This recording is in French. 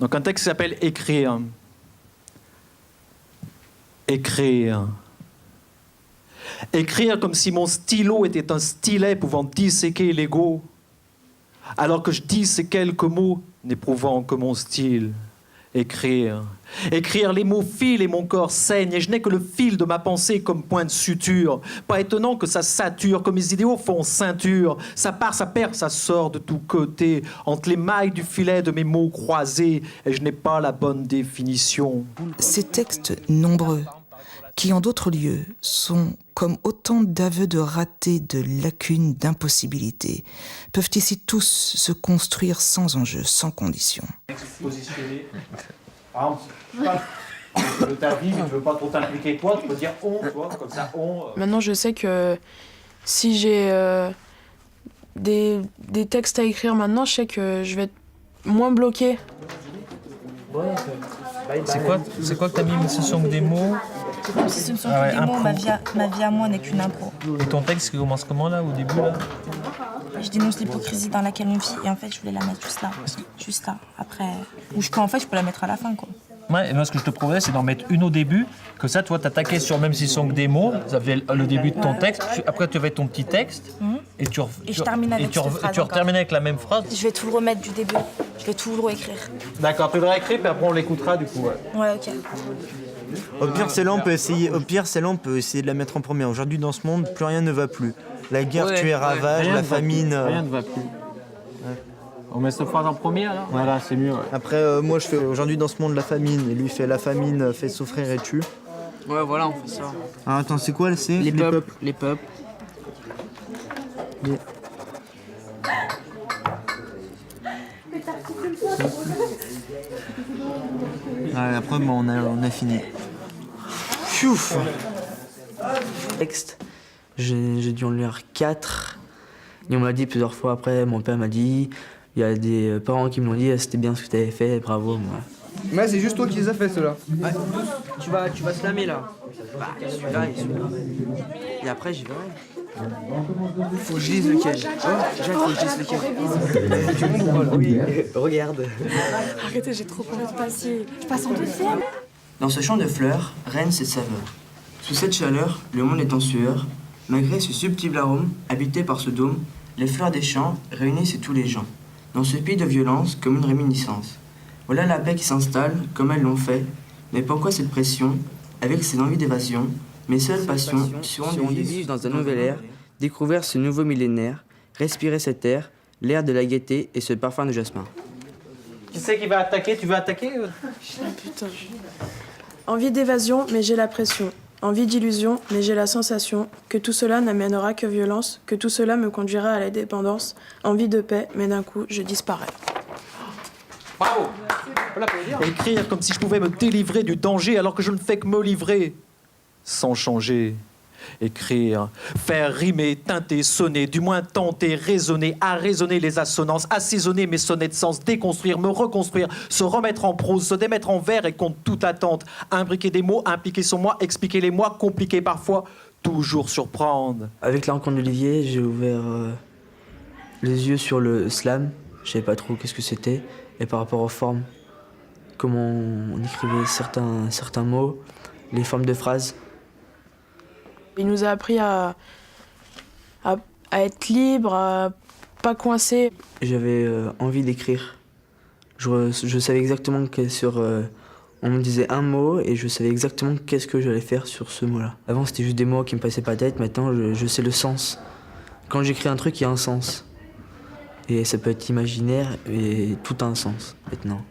Donc un texte qui s'appelle « Écrire ». Écrire. Écrire comme si mon stylo était un stylet pouvant disséquer l'ego, alors que je dis ces quelques mots n'éprouvant que mon style. Écrire. Écrire, les mots filent et mon corps saigne, et je n'ai que le fil de ma pensée comme point de suture. Pas étonnant que ça sature, comme mes idéaux font ceinture. Ça part, ça perd, ça sort de tous côtés, entre les mailles du filet de mes mots croisés, et je n'ai pas la bonne définition. Ces textes nombreux, qui en d'autres lieux sont comme autant d'aveux de ratés, de lacunes, d'impossibilités, peuvent ici tous se construire sans enjeu, sans condition. Positionner. Par exemple, de ta vie, mais tu veux pas trop t'impliquer toi, tu peux dire on, toi, comme ça on. Maintenant, je sais que si j'ai des textes à écrire maintenant, je sais que je vais être moins bloquée. C'est quoi que t'as mis même si ce sont que des mots? Même si ce ne sont que des mots, ma vie à moi n'est qu'une impro. Et ton texte qui commence comment là, au début là? Je dénonce l'hypocrisie dans laquelle on vit et en fait je voulais la mettre juste là. Après, en fait je peux la mettre à la fin quoi. Ouais, et moi ce que je te proposais c'est d'en mettre une au début, que ça toi t'attaquais sur même si ce sont que des mots, ça fait le début de ton texte, après tu avais ton petit texte et je termine avec cette phrase. Tu reterminais avec la même phrase. Je vais tout le remettre du début, je vais tout le réécrire. D'accord, tu le réécris, puis après on l'écoutera du coup. Ouais, ok. Au pire, celle-là, on peut essayer de la mettre en première. Aujourd'hui, dans ce monde, plus rien ne va plus. La guerre tue et ravage, la famine. Rien ne va plus. Ouais. On met cette phrase en première, là. Voilà, c'est mieux. Ouais. Après, moi, je fais aujourd'hui dans ce monde la famine. Et lui fait la famine, fait souffrir et tue. Ouais, voilà, on fait ça. Ah, attends, c'est quoi, c'est les peuples. Les peuples. Les... Ah, après, bon, on a fini. Pfiouf. Texte, j'ai dû en lire 4. Et on m'a dit plusieurs fois après, mon père m'a dit, il y a des parents qui me l'ont dit, c'était bien ce que tu avais fait, bravo. Mais c'est juste toi qui les as fait, ceux-là. Ouais, tu vas slammer là. Bah, celui-là et celui-là. Et après, j'y verrai. Faut que je lise lequel. Déjà, faut que je lise lequel. Tu montres ou pas là? Oui, regarde. Arrêtez, j'ai trop envie de passer. Je passe en deuxième. Dans ce champ de fleurs, règne cette saveur. Sous cette chaleur, le monde est en sueur. Malgré ce subtil arôme, habité par ce dôme, les fleurs des champs réunissent tous les gens. Dans ce pays de violence, comme une réminiscence. Voilà la paix qui s'installe, comme elles l'ont fait. Mais pourquoi cette pression, avec ses envies d'évasion? Mes seules passions seront de vivre dans un nouvel air, découvrir ce nouveau millénaire, respirer cet air, l'air de la gaieté et ce parfum de jasmin. Qui c'est qui va attaquer? Tu veux attaquer? Putain. Envie d'évasion, mais j'ai la pression. Envie d'illusion, mais j'ai la sensation que tout cela n'amènera que violence, que tout cela me conduira à la dépendance. Envie de paix, mais d'un coup, je disparais. Bravo! Écrire comme si je pouvais me délivrer du danger alors que je ne fais que me livrer. Sans changer. Écrire, faire rimer, teinter, sonner, du moins tenter, raisonner, arraisonner les assonances, assaisonner mes sonnets de sens, déconstruire, me reconstruire, se remettre en prose, se démettre en vers et contre toute attente, imbriquer des mots, impliquer son moi, expliquer les mois, compliquer parfois, toujours surprendre. Avec la rencontre d'Olivier, j'ai ouvert les yeux sur le slam, je savais pas trop qu'est-ce que c'était, et par rapport aux formes, comment on écrivait certains mots, les formes de phrases. Il nous a appris à être libre, à pas coincer. J'avais envie d'écrire. Je savais exactement que on me disait un mot et je savais exactement qu'est-ce que j'allais faire sur ce mot-là. Avant, c'était juste des mots qui me passaient par la tête. Maintenant, je sais le sens. Quand j'écris un truc, il y a un sens. Et ça peut être imaginaire et tout a un sens maintenant.